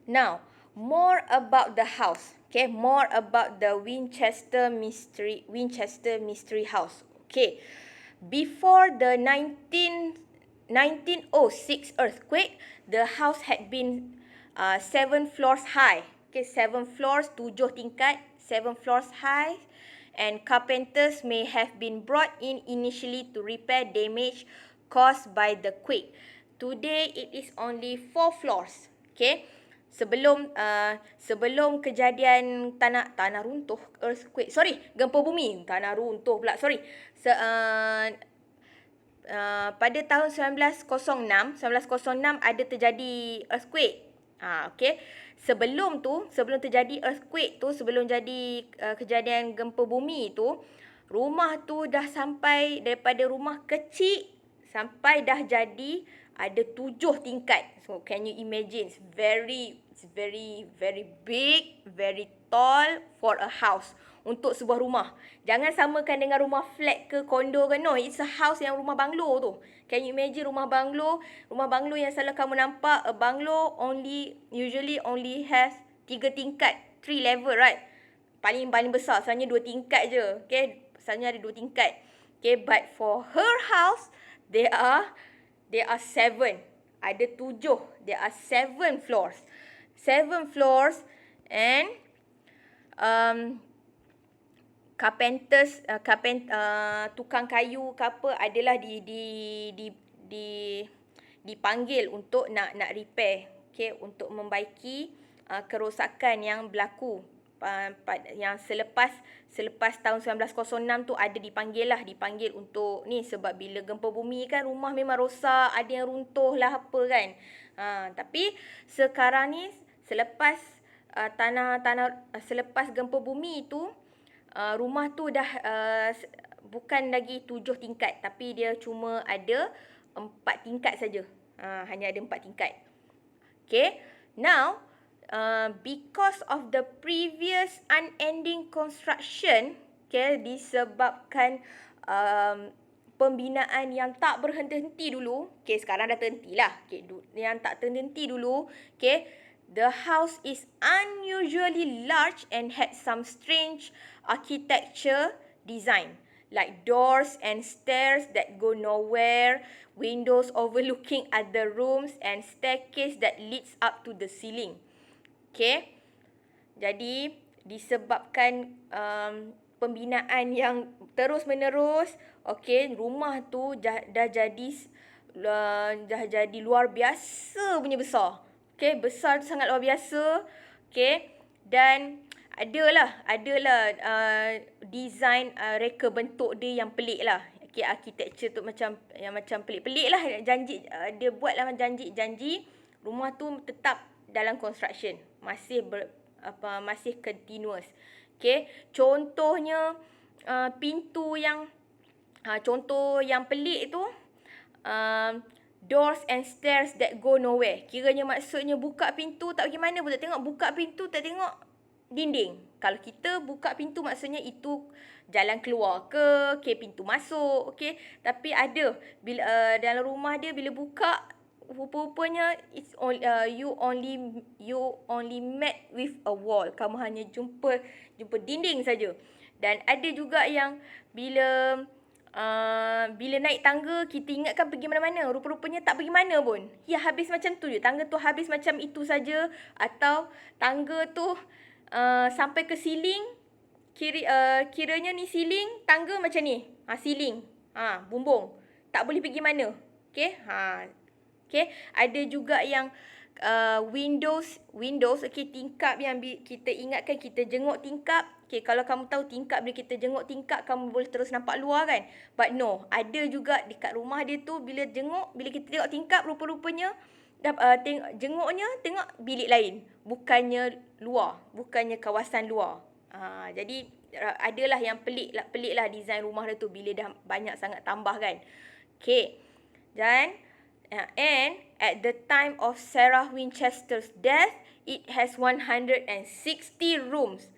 Now, more about the house. Okay, more about the Winchester Mystery House. Okay, before the 1906 earthquake, the house had been 7 floors high. Okay, 7 floors, 7 tingkat, 7 floors high, and carpenters may have been brought in initially to repair damage caused by the quake. Today, it is only 4 floors. Okay, sebelum kejadian tanah runtuh, earthquake, gempa bumi, tanah runtuh pula, pada tahun 1906 ada terjadi earthquake. Okey. Sebelum terjadi earthquake tu, sebelum jadi kejadian gempa bumi tu, rumah tu dah sampai daripada rumah kecil sampai dah jadi ada 7 tingkat. So can you imagine? It's very big, very tall for a house. Untuk sebuah rumah. Jangan samakan dengan rumah flat ke kondo ke. No, it's a house yang rumah banglo tu. Can you imagine rumah banglo? Rumah banglo yang selalu kamu nampak, a banglo usually only has 3 tingkat, 3 level, right? Paling besar, sebenarnya 2 tingkat je. Okay, sebenarnya ada 2 tingkat. Okay, but for her house, there are 7. Ada 7. There are 7 floors. 7 floors and tukang kayu ke apa adalah dipanggil untuk nak repair, okay, untuk membaiki kerosakan yang berlaku yang selepas tahun 1906 tu dipanggil untuk ni, sebab bila gempa bumi kan rumah memang rosak, ada yang runtuh lah apa kan. Tapi sekarang ni selepas selepas gempa bumi tu, rumah tu dah bukan lagi 7 tingkat, tapi dia cuma ada 4 tingkat saja. Hanya ada 4 tingkat. Okay. Now, because of the previous unending construction, okay, disebabkan pembinaan yang tak berhenti-henti dulu. Okay, sekarang dah terhenti lah. Okay, yang tak terhenti dulu. Okay, the house is unusually large and had some strange architecture design, like doors and stairs that go nowhere, windows overlooking other rooms, and staircase that leads up to the ceiling. Okay, jadi disebabkan pembinaan yang terus menerus, okay, rumah tu dah jadi luar biasa punya besar. Okay, besar tu sangat luar biasa. Okay, dan adalah design reka bentuk dia yang pelik lah. Okay, architecture tu macam pelik-pelik lah. Dia buat lah janji rumah tu tetap dalam construction, masih continuous. Okay, contohnya pintu yang contoh yang pelik tu, doors and stairs that go nowhere. Kiranya maksudnya buka pintu tak pergi mana pun tak tengok, buka pintu tak tengok dinding. Kalau kita buka pintu maksudnya itu jalan keluar ke, okay, pintu masuk, okay. Tapi ada bila dalam rumah dia bila buka, rupa-rupanya you only met with a wall. Kamu hanya jumpa dinding saja. Dan ada juga yang bila naik tangga, kita ingatkan pergi mana-mana, rupa-rupanya tak pergi mana pun. Ya, habis macam tu je. Tangga tu habis macam itu saja, atau tangga tu sampai ke ceiling, kiranya ni ceiling, tangga macam ni. Ceiling. Bumbung. Tak boleh pergi mana. Okay. Okay. Ada juga yang windows, okay, tingkap yang kita ingatkan kita jenguk tingkap. Okay, kalau kamu tahu tingkap, bila kita jenguk tingkap, kamu boleh terus nampak luar kan. But no, ada juga dekat rumah dia tu, bila kita tengok tingkap, rupa-rupanya jenguknya tengok bilik lain, bukannya luar, bukannya kawasan luar. Jadi adalah yang pelik lah design rumah dia tu bila dah banyak sangat tambah kan. Okay. Dan and at the time of Sarah Winchester's death, it has 160 rooms,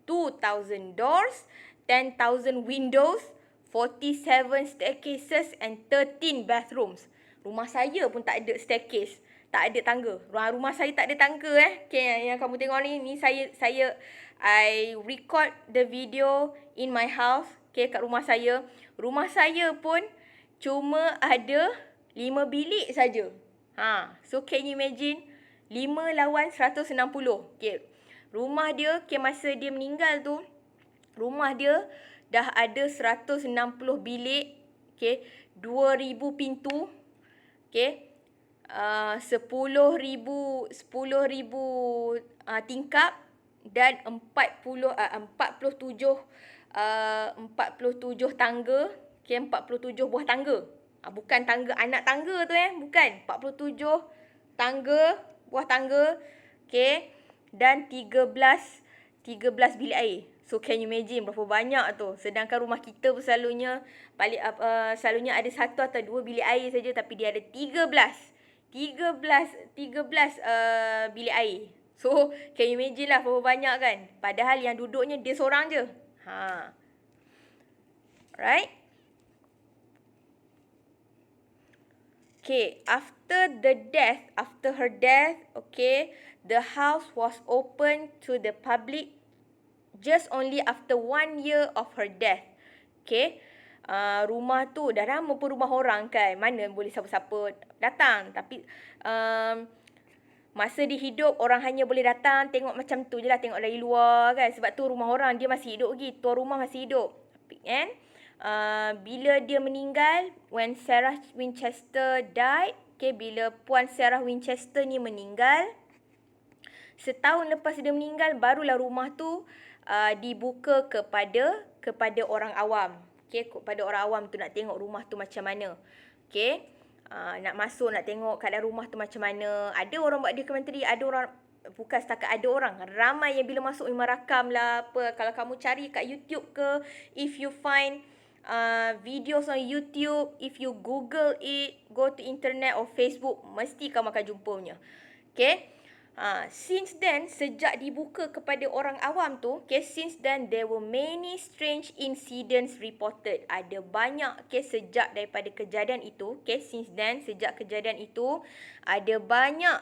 2,000 doors, 10,000 windows, 47 staircases and 13 bathrooms. Rumah saya pun tak ada staircase. tak ada tangga. Rumah saya tak ada tangga Okay, yang kamu tengok ni I record the video in my house. Okay, kat rumah saya. Rumah saya pun cuma ada 5 bilik saja. So can you imagine 5 lawan 160. Okay. Rumah dia, masa dia meninggal tu, rumah dia dah ada 160 bilik, 2,000 pintu, 10,000 tingkap dan 47 tangga, 47 buah tangga. Bukan tangga anak tangga tu bukan. 47 tangga, buah tangga, dan 13 bilik air. So can you imagine berapa banyak tu. Sedangkan rumah kita pun selalunya selalunya ada 1 atau 2 bilik air saja, tapi dia ada 13 bilik air. So can you imagine lah berapa banyak kan. Padahal yang duduknya dia seorang je. Right? After her death, the house was open to the public just only after 1 year of her death. Rumah tu dah lama pun rumah orang kan. Mana boleh siapa-siapa datang. Tapi masa dia hidup, orang hanya boleh datang tengok macam tu je lah. Tengok dari luar kan. Sebab tu rumah orang dia masih hidup lagi. Tuan rumah masih hidup. Bila dia meninggal, when Sarah Winchester died, bila Puan Sarah Winchester ni meninggal, setahun lepas dia meninggal, barulah rumah tu dibuka kepada orang awam. Kepada orang awam tu nak tengok rumah tu macam mana. Nak masuk, nak tengok keadaan rumah tu macam mana. Ada orang buat dokumentari, ada orang, bukan setakat ada orang, ramai yang bila masuk memang rakam lah apa. Kalau kamu cari kat YouTube ke, if you find videos on YouTube, if you Google it, go to internet or Facebook, mesti kamu akan jumpanya. Since then, sejak dibuka kepada orang awam tu, since then there were many strange incidents reported. Ada banyak sejak daripada kejadian itu, since then, sejak kejadian itu, ada banyak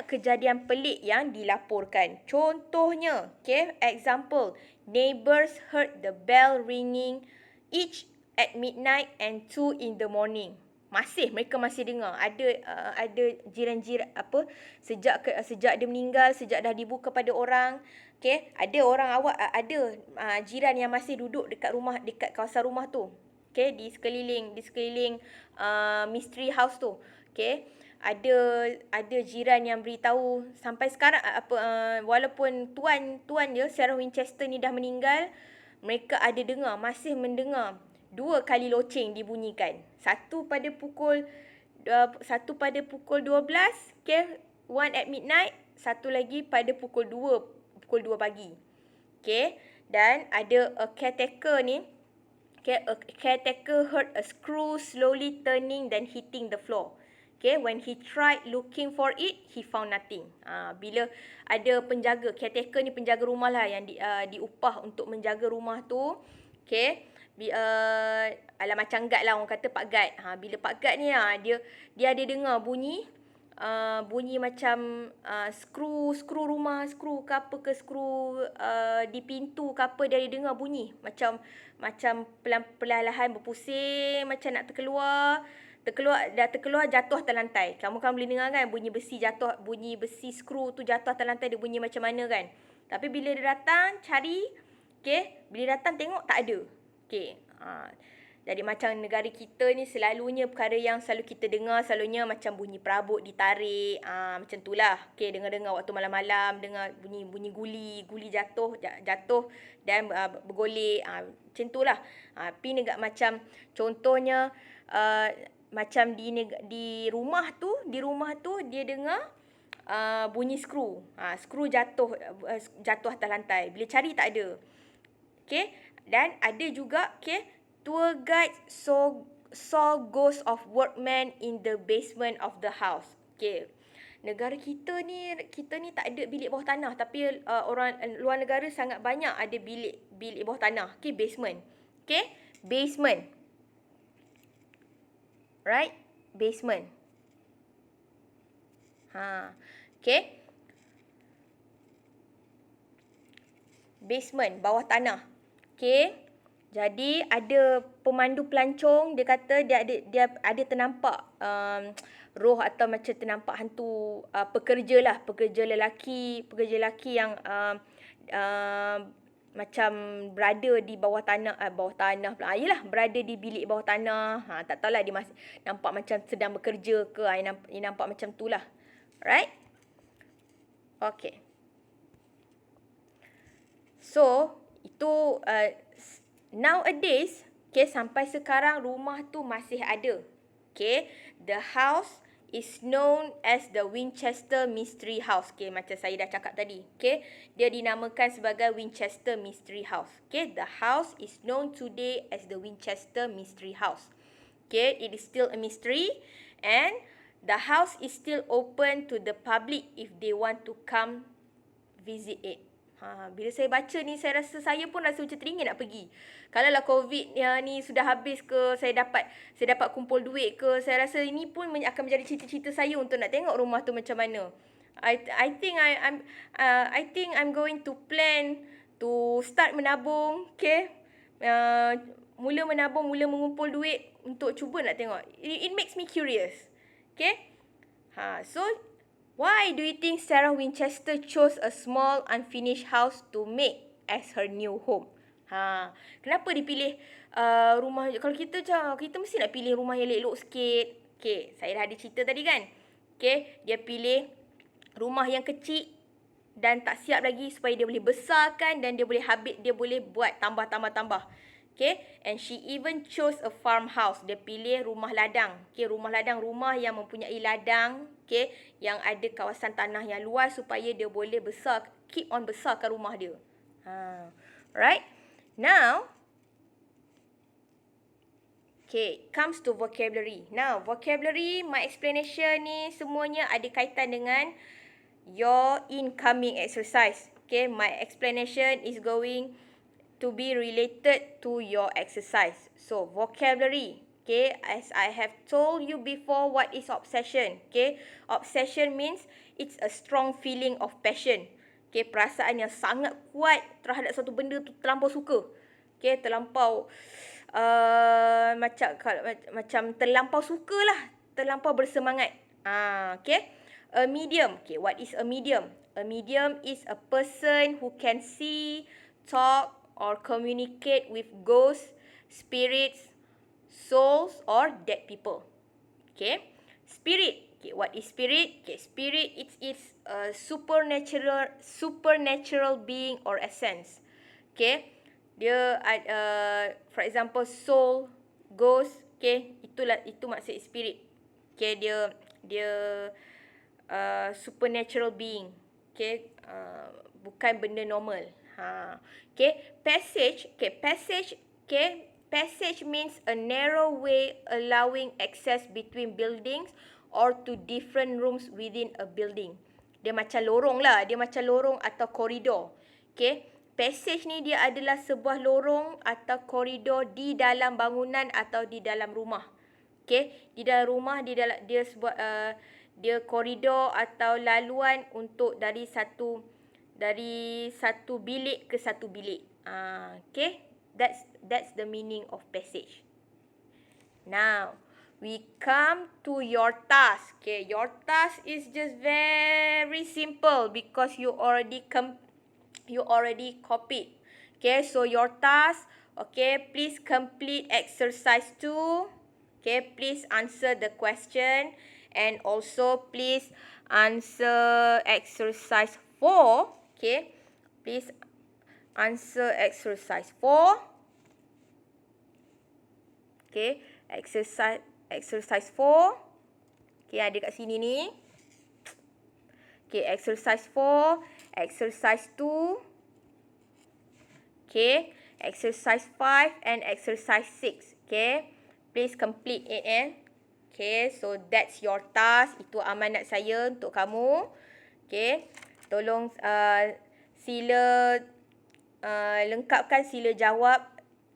kejadian pelik yang dilaporkan. Contohnya, example, neighbours heard the bell ringing each at midnight and 2 in the morning. Mereka masih dengar. Ada jiran-jiran sejak dia meninggal, sejak dah dibuka pada orang, ada orang jiran yang masih duduk dekat kawasan rumah tu. Di sekeliling mystery house tu. Ada jiran yang beritahu sampai sekarang walaupun tuan dia Sarah Winchester ni dah meninggal, mereka masih mendengar 2 kali loceng dibunyikan. Satu pada pukul 12, one at midnight, satu lagi pada pukul 2 pagi. Dan ada a caretaker ni, a caretaker heard a screw slowly turning then hitting the floor. When he tried looking for it, he found nothing. Bila ada penjaga, caretaker ni penjaga rumah lah yang diupah untuk menjaga rumah tu. Macam guard lah, orang kata pak guard. Bila pak guard ni dia ada dengar bunyi macam skru rumah, skru ke apa ke, skru di pintu ke apa, dia ada dengar bunyi macam perlahan-lahan berpusing, macam nak terkeluar, jatuh atas lantai. Kamu kan boleh dengar kan bunyi besi skru tu jatuh atas lantai, dia bunyi macam mana kan. Tapi bila dia datang cari, bila datang tengok tak ada. Jadi macam negara kita ni selalunya perkara yang selalu kita dengar selalunya macam bunyi perabot ditarik, macam tu lah. Dengar-dengar waktu malam-malam, dengar bunyi guli jatuh dan bergolek, macam tu lah. Tapi macam contohnya macam di rumah tu dia dengar bunyi skru jatuh atas lantai. Bila cari tak ada. Dan ada juga tour guide saw ghost of workmen in the basement of the house. Negara kita ni tak ada bilik bawah tanah, tapi orang luar negara sangat banyak ada bilik bawah tanah. Basement. Basement. Right? Basement. Okay. Basement, bawah tanah. Okay. Jadi ada pemandu pelancong, dia kata dia ada ternampak roh atau macam ternampak hantu pekerja lelaki yang macam berada di bawah tanah pula. Yalah, berada di bilik bawah tanah. Tak tahulah dia nampak macam sedang bekerja ke. Dia nampak macam tu lah. Alright? Okay. So, itu nowadays, okay, sampai sekarang rumah tu masih ada. Okay, the house is known as the Winchester Mystery House. Okay, macam saya dah cakap tadi. Okay, dia dinamakan sebagai Winchester Mystery House. Okay, the house is known today as the Winchester Mystery House. Okay, it is still a mystery and the house is still open to the public if they want to come visit it. Bila saya baca ni, saya pun rasa macam teringin nak pergi. Kalau lah COVID ni sudah habis ke, saya dapat kumpul duit ke, saya rasa ini pun akan menjadi cita-cita saya untuk nak tengok rumah tu macam mana. I think I'm going to plan to start menabung, okay? Mula menabung, mula mengumpul duit untuk cuba nak tengok. It makes me curious. Okay? So why do you think Sarah Winchester chose a small unfinished house to make as her new home? Kenapa dia pilih rumah? Kalau kita mesti nak pilih rumah yang elok sikit. Okay, saya dah ada cerita tadi kan. Okay, dia pilih rumah yang kecil dan tak siap lagi supaya dia boleh besarkan dan dia boleh buat tambah. Okay, and she even chose a farmhouse. Dia pilih rumah ladang. Okay, rumah yang mempunyai ladang. Okay, yang ada kawasan tanah yang luas supaya dia boleh keep on besarkan rumah dia. Right? Now, okay, comes to vocabulary. Now, vocabulary, my explanation ni semuanya ada kaitan dengan your incoming exercise. Okay, my explanation is going to be related to your exercise. So, vocabulary. Okay, as I have told you before, what is obsession? Okay, obsession means it's a strong feeling of passion. Okay, perasaan yang sangat kuat terhadap suatu benda tu, terlampau suka. Okay, terlampau macam terlampau suka lah, terlampau bersemangat. Okay, a medium. Okay, what is a medium? A medium is a person who can see, talk, or communicate with ghosts, spirits, souls, or dead people. Okay, spirit. Okay, what is spirit? Okay, spirit it's a supernatural being or essence. Okay, dia for example soul, ghost. Okay, itu maksud spirit. Okay, dia supernatural being. Okay, bukan benda normal. Okay, passage. Okay, passage. Okay, passage means a narrow way allowing access between buildings or to different rooms within a building. Dia macam lorong lah. Dia macam lorong atau koridor. Okay, passage ni dia adalah sebuah lorong atau koridor di dalam bangunan atau di dalam rumah. Okay, di dalam rumah dia sebuah dia koridor atau laluan untuk dari satu bilik ke satu bilik. Okay, that's the meaning of passage. Now, we come to your task. Okay, your task is just very simple because you already copied. Okay, so your task, okay, please complete exercise 2. Okay, please answer the question and also please answer exercise 4. Okay, please answer exercise 4. Okay, exercise 4. Okay, ada kat sini ni. Okay, exercise 4, exercise 2. Okay, exercise 5 and exercise 6. Okay, please complete it. Okay, so that's your task. Itu amanat saya untuk kamu. Okay, tolong sila lengkapkan sila jawab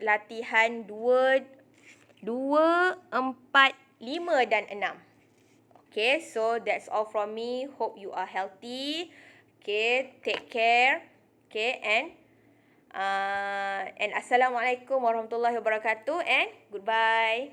latihan 2, 4, 5 dan 6. Okay, so that's all from me. Hope you are healthy. Okay, take care. Okay, and Assalamualaikum warahmatullahi wabarakatuh and goodbye.